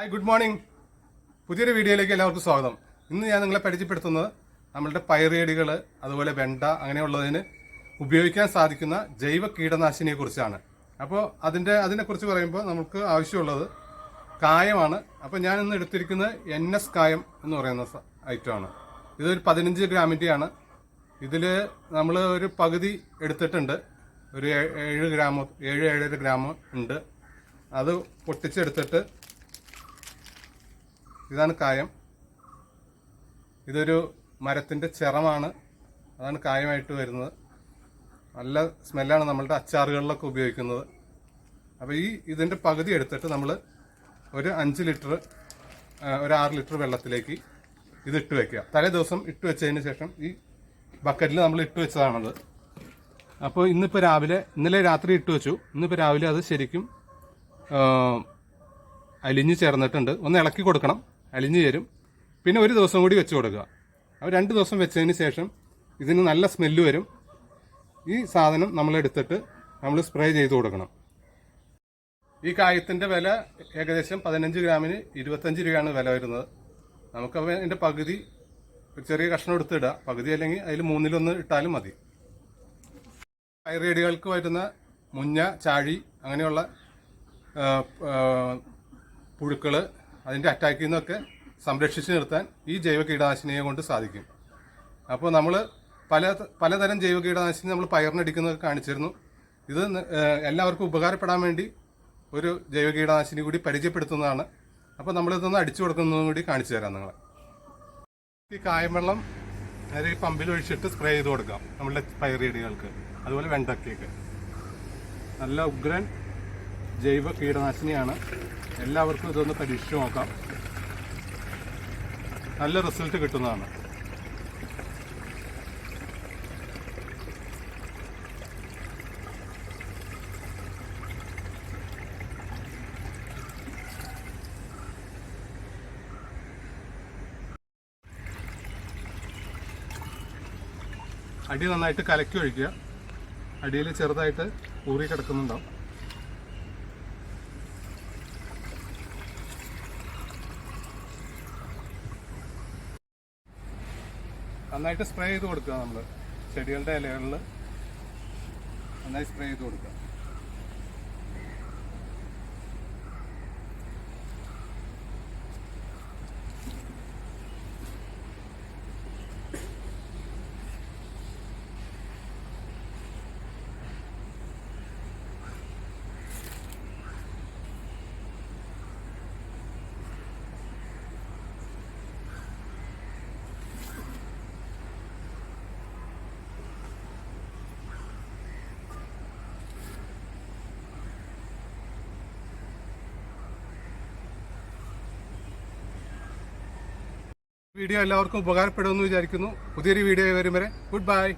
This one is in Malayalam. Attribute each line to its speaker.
Speaker 1: Hi, good morning. പുതിയൊരു വീഡിയോയിലേക്ക് എല്ലാവർക്കും സ്വാഗതം. ഇന്ന് ഞാൻ നിങ്ങളെ പരിചയപ്പെടുത്തുന്നത് നമ്മളുടെ പയറുചെടികൾ, അതുപോലെ വെണ്ട അങ്ങനെയുള്ളതിന് ഉപയോഗിക്കാൻ സാധിക്കുന്ന ജൈവ കീടനാശിനിയെ കുറിച്ചാണ്. അപ്പോൾ അതിനെക്കുറിച്ച് പറയുമ്പോൾ നമുക്ക് ആവശ്യമുള്ളത് കായമാണ്. അപ്പോൾ ഞാൻ ഇന്ന് എടുത്തിരിക്കുന്നത് NS കായം എന്ന് പറയുന്ന ഐറ്റമാണ്. ഇതൊരു 15 ഗ്രാമിൻ്റെയാണ്. ഇതിൽ നമ്മൾ ഒരു പകുതി എടുത്തിട്ടുണ്ട്. ഒരു 7-7.5 ഗ്രാം ഉണ്ട്. അത് പൊട്ടിച്ചെടുത്തിട്ട് ഇതാണ് കായം. ഇതൊരു മരത്തിൻ്റെ ചിറമാണ്, അതാണ് കായമായിട്ട് വരുന്നത്. നല്ല സ്മെല്ലാണ് നമ്മളുടെ അച്ചാറുകളിലൊക്കെ ഉപയോഗിക്കുന്നത്. അപ്പോൾ ഇതിൻ്റെ പകുതി എടുത്തിട്ട് നമ്മൾ ഒരു 5 ലിറ്റർ ഒരു 6 ലിറ്റർ വെള്ളത്തിലേക്ക് ഇത് ഇട്ട് വയ്ക്കുക. തലേ ദിവസം ഇട്ട് വെച്ചതിന് ശേഷം ഈ ബക്കറ്റിൽ നമ്മൾ ഇട്ട് വെച്ചതാണത്. അപ്പോൾ ഇന്നലെ രാത്രി ഇട്ട് വെച്ചു. ഇന്നിപ്പോൾ രാവിലെ അത് ശരിക്കും അലിഞ്ഞു ചേർന്നിട്ടുണ്ട്. ഒന്ന് ഇളക്കി കൊടുക്കണം, അലിഞ്ഞു ചേരും. പിന്നെ ഒരു ദിവസം കൂടി വെച്ച് കൊടുക്കുക. അപ്പോൾ 2 ദിവസം വെച്ചതിന് ശേഷം ഇതിന് നല്ല സ്മെല്ല് വരും. ഈ സാധനം നമ്മളെടുത്തിട്ട് നമ്മൾ സ്പ്രേ ചെയ്ത് കൊടുക്കണം. ഈ കായത്തിൻ്റെ വില ഏകദേശം 15 ഗ്രാമിന് 25 രൂപയാണ് വില വരുന്നത്. നമുക്കപ്പോൾ അതിൻ്റെ പകുതി ഒരു ചെറിയ കഷ്ണം എടുത്തിടുക. പകുതി അല്ലെങ്കിൽ അതിൽ 1/3 ഇട്ടാലും മതി. പയറുചെടികൾക്ക് വരുന്ന മുഞ്ഞ, ചാഴി അങ്ങനെയുള്ള പുഴുക്കൾ, അതിൻ്റെ അറ്റാക്കിൽ നിന്നൊക്കെ സംരക്ഷിച്ച് നിർത്താൻ ഈ ജൈവ കീടനാശിനിയെ കൊണ്ട് സാധിക്കും. അപ്പോൾ നമ്മൾ പലതരം ജൈവ കീടനാശിനി നമ്മൾ പയറിനടിക്കുന്നതൊക്കെ കാണിച്ചിരുന്നു. ഇത് എല്ലാവർക്കും ഉപകാരപ്പെടാൻ വേണ്ടി ഒരു ജൈവ കീടനാശിനി കൂടി പരിചയപ്പെടുത്തുന്നതാണ്. അപ്പോൾ നമ്മളിതൊന്ന് അടിച്ചു കൊടുക്കുന്നതും കൂടി കാണിച്ചു തരാം നിങ്ങളെ. ഈ കായം വെള്ളം നേരെ ഈ പമ്പിൽ ഒഴിച്ചിട്ട് സ്പ്രേ ചെയ്ത് കൊടുക്കാം നമ്മളുടെ പയറുചെടികൾക്ക്, അതുപോലെ വെണ്ടയ്ക്കൊക്കെ. നല്ല ഉഗ്രൻ ജൈവ കീടനാശിനിയാണ്. എല്ലാവർക്കും ഇതൊന്ന് പരീക്ഷിച്ച് നോക്കാം. നല്ല റിസൾട്ട് കിട്ടുന്നതാണ്. അടി നന്നായിട്ട് കലക്കി ഒഴിക്കുക. അടിയിൽ ചെറുതായിട്ട് ഊറി കിടക്കുന്നുണ്ടാവും. നന്നായിട്ട് സ്പ്രേ ചെയ്ത് കൊടുക്കുക. നമ്മൾ ചെടികളുടെ ഇലകളിൽ നന്നായി സ്പ്രേ ചെയ്ത് കൊടുക്കുക. വീഡിയോ എല്ലാവർക്കും ഉപകാരപ്പെടുമെന്ന് വിചാരിക്കുന്നു. പുതിയൊരു വീഡിയോ വരും വരെ ഗുഡ് ബൈ.